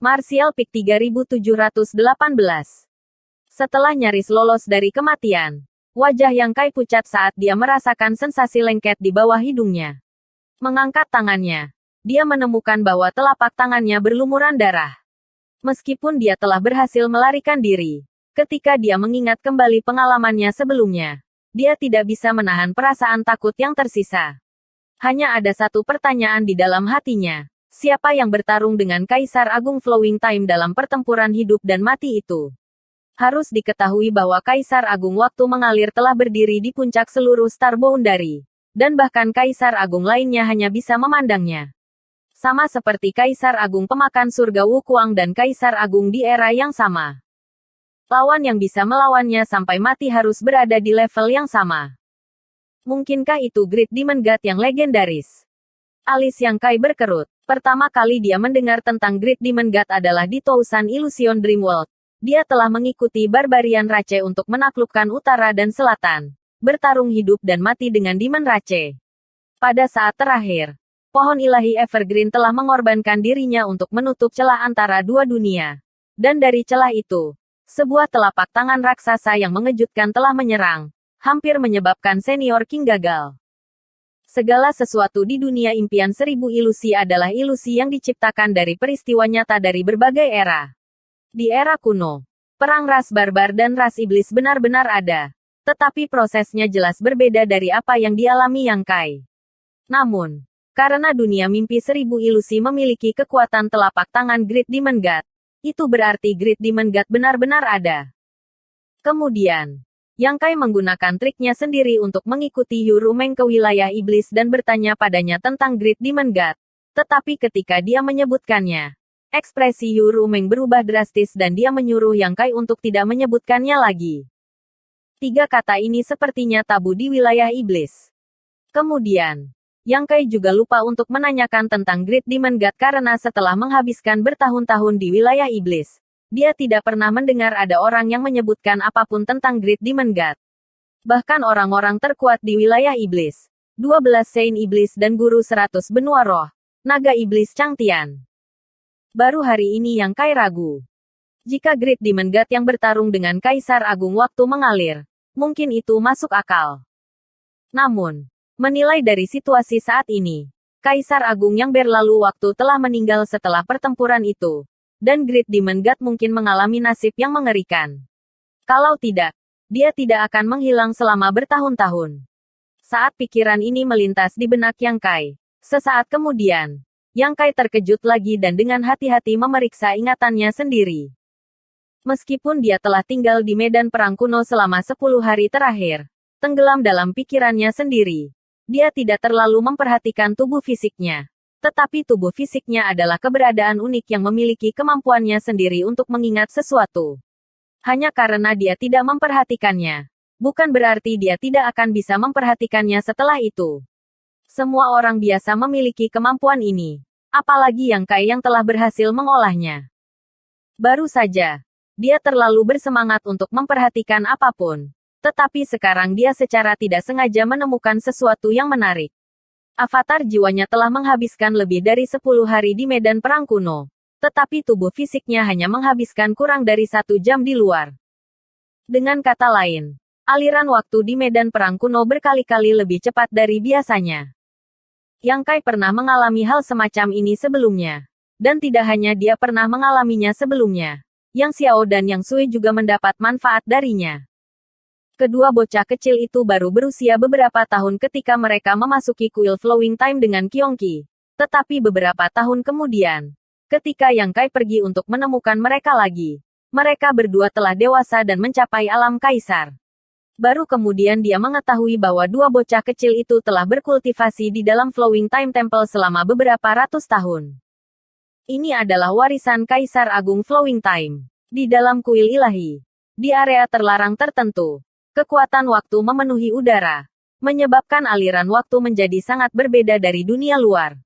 Martial Peak 3718. Setelah nyaris lolos dari kematian, wajah Yang Kai pucat saat dia merasakan sensasi lengket di bawah hidungnya. Mengangkat tangannya, dia menemukan bahwa telapak tangannya berlumuran darah. Meskipun dia telah berhasil melarikan diri, ketika dia mengingat kembali pengalamannya sebelumnya, dia tidak bisa menahan perasaan takut yang tersisa. Hanya ada satu pertanyaan di dalam hatinya. Siapa yang bertarung dengan Kaisar Agung Flowing Time dalam pertempuran hidup dan mati itu? Harus diketahui bahwa Kaisar Agung Waktu Mengalir telah berdiri di puncak seluruh Star Boundary, dan bahkan Kaisar Agung lainnya hanya bisa memandangnya. Sama seperti Kaisar Agung Pemakan Surga Wukuang dan Kaisar Agung di era yang sama. Lawan yang bisa melawannya sampai mati harus berada di level yang sama. Mungkinkah itu Great Demon God yang legendaris? Alis Yang Kai berkerut. Pertama kali dia mendengar tentang Great Demon God adalah di Tousan Illusion Dream World. Dia telah mengikuti Barbarian Rache untuk menaklukkan utara dan selatan, bertarung hidup dan mati dengan Demon Rache. Pada saat terakhir, pohon ilahi Evergreen telah mengorbankan dirinya untuk menutup celah antara dua dunia. Dan dari celah itu, sebuah telapak tangan raksasa yang mengejutkan telah menyerang, hampir menyebabkan Senior King gagal. Segala sesuatu di dunia impian seribu ilusi adalah ilusi yang diciptakan dari peristiwa nyata dari berbagai era. Di era kuno, perang ras barbar dan ras iblis benar-benar ada. Tetapi prosesnya jelas berbeda dari apa yang dialami Yang Kai. Namun, karena dunia mimpi seribu ilusi memiliki kekuatan telapak tangan Great Demon God, itu berarti Great Demon God benar-benar ada. Kemudian, Yang Kai menggunakan triknya sendiri untuk mengikuti Yu Rumeng ke wilayah iblis dan bertanya padanya tentang Great Demon God. Tetapi ketika dia menyebutkannya, ekspresi Yu Rumeng berubah drastis dan dia menyuruh Yang Kai untuk tidak menyebutkannya lagi. Tiga kata ini sepertinya tabu di wilayah iblis. Kemudian, Yang Kai juga lupa untuk menanyakan tentang Great Demon God karena setelah menghabiskan bertahun-tahun di wilayah iblis, dia tidak pernah mendengar ada orang yang menyebutkan apapun tentang Great Demon God. Bahkan orang-orang terkuat di wilayah iblis, 12 Saint Iblis dan Guru 100 Benua Roh, Naga Iblis Changtian. Baru hari ini Yang Kai ragu. Jika Great Demon God yang bertarung dengan Kaisar Agung Waktu Mengalir, mungkin itu masuk akal. Namun, menilai dari situasi saat ini, Kaisar Agung yang berlalu waktu telah meninggal setelah pertempuran itu. Dan Great Demon God mungkin mengalami nasib yang mengerikan. Kalau tidak, dia tidak akan menghilang selama bertahun-tahun. Saat pikiran ini melintas di benak Yang Kai, sesaat kemudian, Yang Kai terkejut lagi dan dengan hati-hati memeriksa ingatannya sendiri. Meskipun dia telah tinggal di medan perang kuno selama 10 hari terakhir, tenggelam dalam pikirannya sendiri, dia tidak terlalu memperhatikan tubuh fisiknya. Tetapi tubuh fisiknya adalah keberadaan unik yang memiliki kemampuannya sendiri untuk mengingat sesuatu. Hanya karena dia tidak memperhatikannya, bukan berarti dia tidak akan bisa memperhatikannya setelah itu. Semua orang biasa memiliki kemampuan ini, apalagi Yang Kai yang telah berhasil mengolahnya. Baru saja, dia terlalu bersemangat untuk memperhatikan apapun. Tetapi sekarang dia secara tidak sengaja menemukan sesuatu yang menarik. Avatar jiwanya telah menghabiskan lebih dari 10 hari di medan perang kuno. Tetapi tubuh fisiknya hanya menghabiskan kurang dari 1 jam di luar. Dengan kata lain, aliran waktu di medan perang kuno berkali-kali lebih cepat dari biasanya. Yang Kai pernah mengalami hal semacam ini sebelumnya. Dan tidak hanya dia pernah mengalaminya sebelumnya. Yang Xiao dan Yang Sui juga mendapat manfaat darinya. Kedua bocah kecil itu baru berusia beberapa tahun ketika mereka memasuki kuil Flowing Time dengan Kyongki. Tetapi beberapa tahun kemudian, ketika Yang Kai pergi untuk menemukan mereka lagi, mereka berdua telah dewasa dan mencapai alam kaisar. Baru kemudian dia mengetahui bahwa dua bocah kecil itu telah berkultivasi di dalam Flowing Time Temple selama beberapa ratus tahun. Ini adalah warisan Kaisar Agung Flowing Time. Di dalam kuil ilahi, di area terlarang tertentu, kekuatan waktu memenuhi udara, menyebabkan aliran waktu menjadi sangat berbeda dari dunia luar.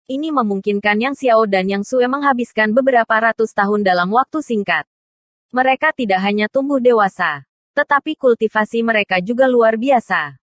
Ini memungkinkan Yang Xiao dan Yang Sue menghabiskan beberapa ratus tahun dalam waktu singkat. Mereka tidak hanya tumbuh dewasa, tetapi kultivasi mereka juga luar biasa.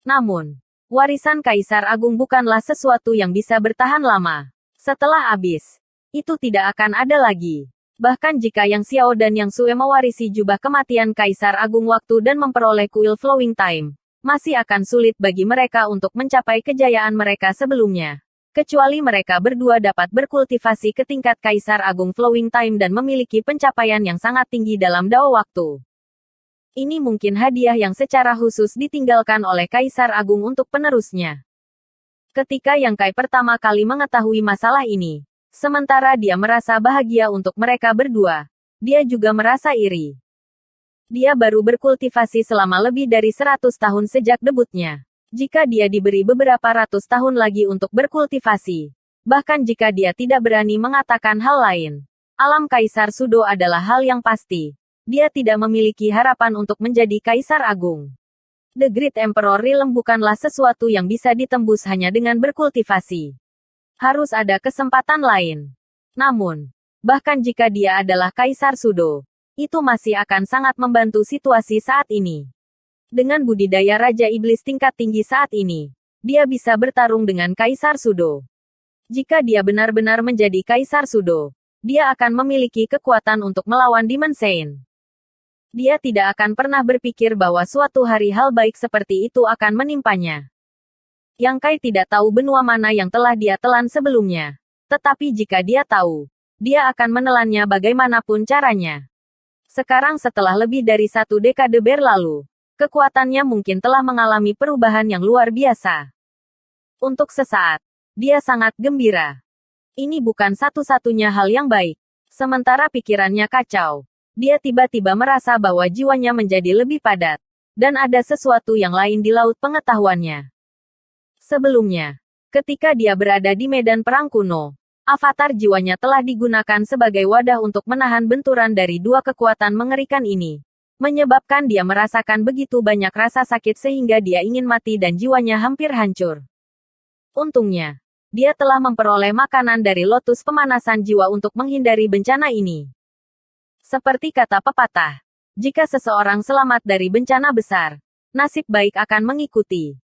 Namun, warisan Kaisar Agung bukanlah sesuatu yang bisa bertahan lama. Setelah habis, itu tidak akan ada lagi. Bahkan jika Yang Xiao dan Yang Sue mewarisi jubah kematian Kaisar Agung Waktu dan memperoleh kuil Flowing Time, masih akan sulit bagi mereka untuk mencapai kejayaan mereka sebelumnya. Kecuali mereka berdua dapat berkultivasi ke tingkat Kaisar Agung Flowing Time dan memiliki pencapaian yang sangat tinggi dalam Dao Waktu. Ini mungkin hadiah yang secara khusus ditinggalkan oleh Kaisar Agung untuk penerusnya. Ketika Yang Kai pertama kali mengetahui masalah ini, sementara dia merasa bahagia untuk mereka berdua, dia juga merasa iri. Dia baru berkultivasi selama lebih dari 100 tahun sejak debutnya. Jika dia diberi beberapa ratus tahun lagi untuk berkultivasi, bahkan jika dia tidak berani mengatakan hal lain, alam Kaisar Sudo adalah hal yang pasti. Dia tidak memiliki harapan untuk menjadi Kaisar Agung. The Great Emperor Realm bukanlah sesuatu yang bisa ditembus hanya dengan berkultivasi. Harus ada kesempatan lain. Namun, bahkan jika dia adalah Kaisar Sudo, itu masih akan sangat membantu situasi saat ini. Dengan budidaya Raja Iblis tingkat tinggi saat ini, dia bisa bertarung dengan Kaisar Sudo. Jika dia benar-benar menjadi Kaisar Sudo, dia akan memiliki kekuatan untuk melawan Demon Saint. Dia tidak akan pernah berpikir bahwa suatu hari hal baik seperti itu akan menimpanya. Yang Kai tidak tahu benua mana yang telah dia telan sebelumnya. Tetapi jika dia tahu, dia akan menelannya bagaimanapun caranya. Sekarang setelah lebih dari 1 dekade berlalu, kekuatannya mungkin telah mengalami perubahan yang luar biasa. Untuk sesaat, dia sangat gembira. Ini bukan satu-satunya hal yang baik. Sementara pikirannya kacau, dia tiba-tiba merasa bahwa jiwanya menjadi lebih padat, dan ada sesuatu yang lain di laut pengetahuannya. Sebelumnya, ketika dia berada di medan perang kuno, avatar jiwanya telah digunakan sebagai wadah untuk menahan benturan dari dua kekuatan mengerikan ini, menyebabkan dia merasakan begitu banyak rasa sakit sehingga dia ingin mati dan jiwanya hampir hancur. Untungnya, dia telah memperoleh makanan dari lotus pemanasan jiwa untuk menghindari bencana ini. Seperti kata pepatah, jika seseorang selamat dari bencana besar, nasib baik akan mengikuti.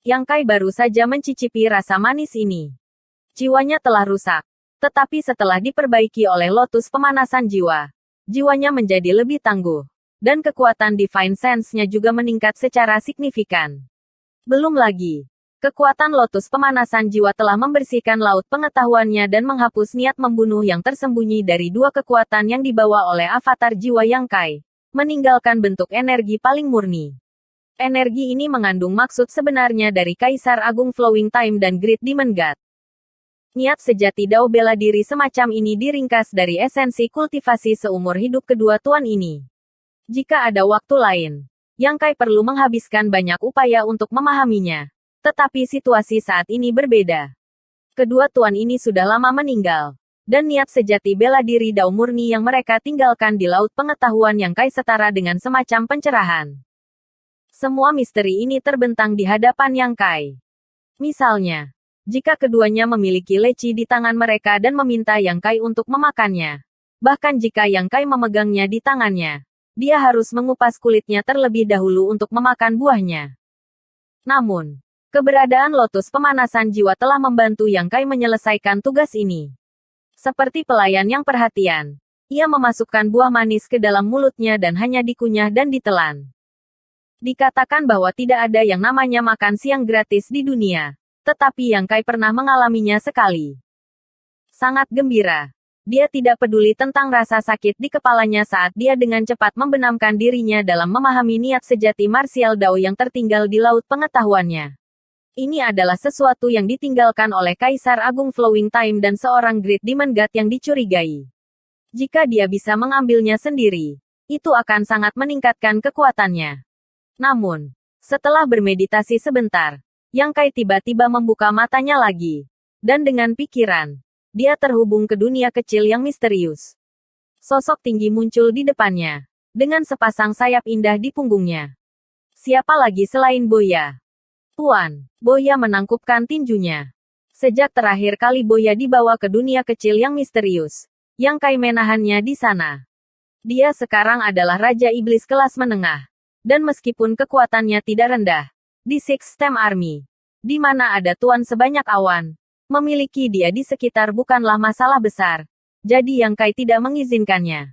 Yang Kai baru saja mencicipi rasa manis ini. Jiwanya telah rusak, tetapi setelah diperbaiki oleh lotus pemanasan jiwa, jiwanya menjadi lebih tangguh, dan kekuatan Divine Sense-nya juga meningkat secara signifikan. Belum lagi, kekuatan lotus pemanasan jiwa telah membersihkan laut pengetahuannya dan menghapus niat membunuh yang tersembunyi dari dua kekuatan yang dibawa oleh avatar jiwa Yang Kai, meninggalkan bentuk energi paling murni. Energi ini mengandung maksud sebenarnya dari Kaisar Agung Flowing Time dan Great Demon God. Niat sejati Dao bela diri semacam ini diringkas dari esensi kultivasi seumur hidup kedua tuan ini. Jika ada waktu lain, Yang Kai perlu menghabiskan banyak upaya untuk memahaminya. Tetapi situasi saat ini berbeda. Kedua tuan ini sudah lama meninggal, dan niat sejati bela diri Dao murni yang mereka tinggalkan di laut pengetahuan Yang Kai setara dengan semacam pencerahan. Semua misteri ini terbentang di hadapan Yang Kai. Misalnya, jika keduanya memiliki leci di tangan mereka dan meminta Yang Kai untuk memakannya. Bahkan jika Yang Kai memegangnya di tangannya, dia harus mengupas kulitnya terlebih dahulu untuk memakan buahnya. Namun, keberadaan lotus pemanasan jiwa telah membantu Yang Kai menyelesaikan tugas ini. Seperti pelayan yang perhatian, ia memasukkan buah manis ke dalam mulutnya dan hanya dikunyah dan ditelan. Dikatakan bahwa tidak ada yang namanya makan siang gratis di dunia, tetapi Yang Kai pernah mengalaminya sekali. Sangat gembira. Dia tidak peduli tentang rasa sakit di kepalanya saat dia dengan cepat membenamkan dirinya dalam memahami niat sejati martial Dao yang tertinggal di laut pengetahuannya. Ini adalah sesuatu yang ditinggalkan oleh Kaisar Agung Flowing Time dan seorang Great Demon God yang dicurigai. Jika dia bisa mengambilnya sendiri, itu akan sangat meningkatkan kekuatannya. Namun, setelah bermeditasi sebentar, Yang Kai tiba-tiba membuka matanya lagi. Dan dengan pikiran, dia terhubung ke dunia kecil yang misterius. Sosok tinggi muncul di depannya, dengan sepasang sayap indah di punggungnya. Siapa lagi selain Boya? Tuan, Boya menangkupkan tinjunya. Sejak terakhir kali Boya dibawa ke dunia kecil yang misterius, Yang Kai menahannya di sana. Dia sekarang adalah Raja Iblis kelas menengah. Dan meskipun kekuatannya tidak rendah, di Six Stem Army, di mana ada tuan sebanyak awan, Memiliki dia di sekitar bukanlah masalah besar. Jadi Yang Kai tidak mengizinkannya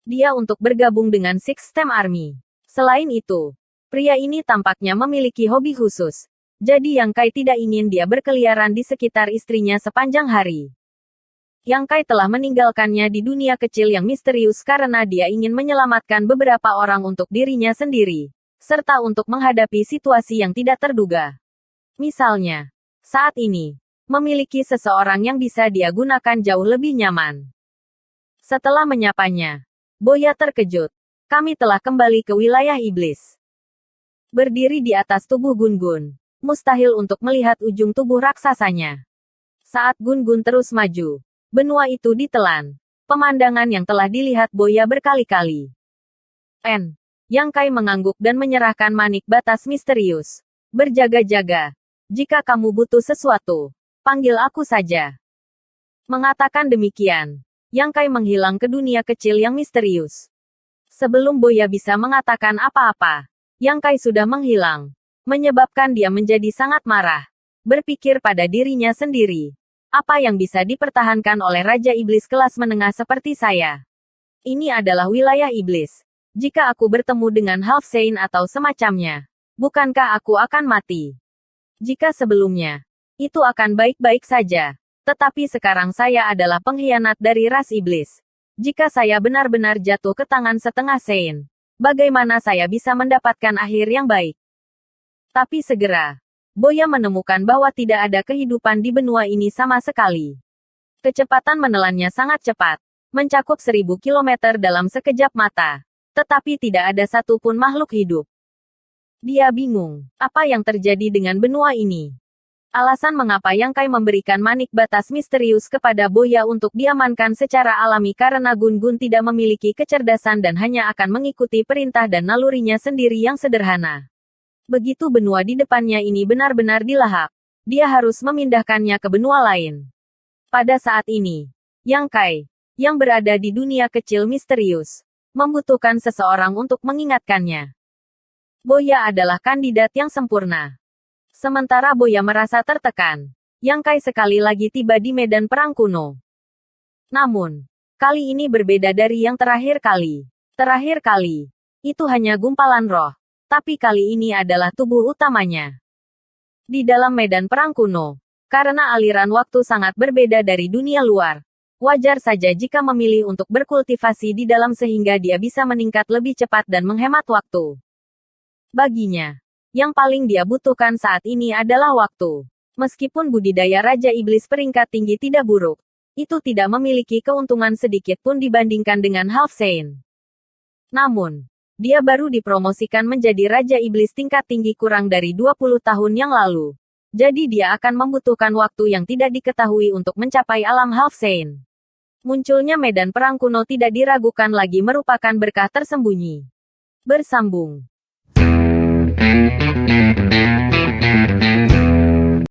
dia untuk bergabung dengan Six Stem Army. Selain itu, pria ini tampaknya memiliki hobi khusus. Jadi Yang Kai tidak ingin dia berkeliaran di sekitar istrinya sepanjang hari. Yang Kai telah meninggalkannya di dunia kecil yang misterius karena dia ingin menyelamatkan beberapa orang untuk dirinya sendiri, serta untuk menghadapi situasi yang tidak terduga. Misalnya, saat ini, memiliki seseorang yang bisa dia gunakan jauh lebih nyaman. Setelah menyapanya, Boya terkejut. Kami telah kembali ke wilayah iblis. Berdiri di atas tubuh Gun-Gun, mustahil untuk melihat ujung tubuh raksasanya. Saat Gun-Gun terus maju, benua itu ditelan. Pemandangan yang telah dilihat Boya berkali-kali. Yang Kai mengangguk dan menyerahkan manik batas misterius. Berjaga-jaga. Jika kamu butuh sesuatu, panggil aku saja. Mengatakan demikian, Yang Kai menghilang ke dunia kecil yang misterius. Sebelum Boya bisa mengatakan apa-apa, Yang Kai sudah menghilang. Menyebabkan dia menjadi sangat marah. Berpikir pada dirinya sendiri. Apa yang bisa dipertahankan oleh Raja Iblis kelas menengah seperti saya? Ini adalah wilayah iblis. Jika aku bertemu dengan Half Saint atau semacamnya, bukankah aku akan mati? Jika sebelumnya, itu akan baik-baik saja. Tetapi sekarang saya adalah pengkhianat dari ras iblis. Jika saya benar-benar jatuh ke tangan setengah Saint, bagaimana saya bisa mendapatkan akhir yang baik? Tapi segera, Boya menemukan bahwa tidak ada kehidupan di benua ini sama sekali. Kecepatan menelannya sangat cepat, mencakup 1000 kilometer dalam sekejap mata. Tetapi tidak ada satupun makhluk hidup. Dia bingung, apa yang terjadi dengan benua ini? Alasan mengapa Yang Kai memberikan manik batas misterius kepada Boya untuk diamankan secara alami karena Gun-Gun tidak memiliki kecerdasan dan hanya akan mengikuti perintah dan nalurinya sendiri yang sederhana. Begitu benua di depannya ini benar-benar dilahap, dia harus memindahkannya ke benua lain. Pada saat ini, Yang Kai, yang berada di dunia kecil misterius, membutuhkan seseorang untuk mengingatkannya. Boya adalah kandidat yang sempurna. Sementara Boya merasa tertekan, Yang Kai sekali lagi tiba di medan perang kuno. Namun, kali ini berbeda dari yang terakhir kali. Terakhir kali, itu hanya gumpalan roh. Tapi kali ini adalah tubuh utamanya. Di dalam medan perang kuno, karena aliran waktu sangat berbeda dari dunia luar, wajar saja jika memilih untuk berkultivasi di dalam sehingga dia bisa meningkat lebih cepat dan menghemat waktu. Baginya, yang paling dia butuhkan saat ini adalah waktu. Meskipun budidaya Raja Iblis peringkat tinggi tidak buruk, itu tidak memiliki keuntungan sedikit pun dibandingkan dengan Half Saint. Namun, dia baru dipromosikan menjadi Raja Iblis tingkat tinggi kurang dari 20 tahun yang lalu. Jadi dia akan membutuhkan waktu yang tidak diketahui untuk mencapai alam Half Saint. Munculnya medan perang kuno tidak diragukan lagi merupakan berkah tersembunyi. Bersambung.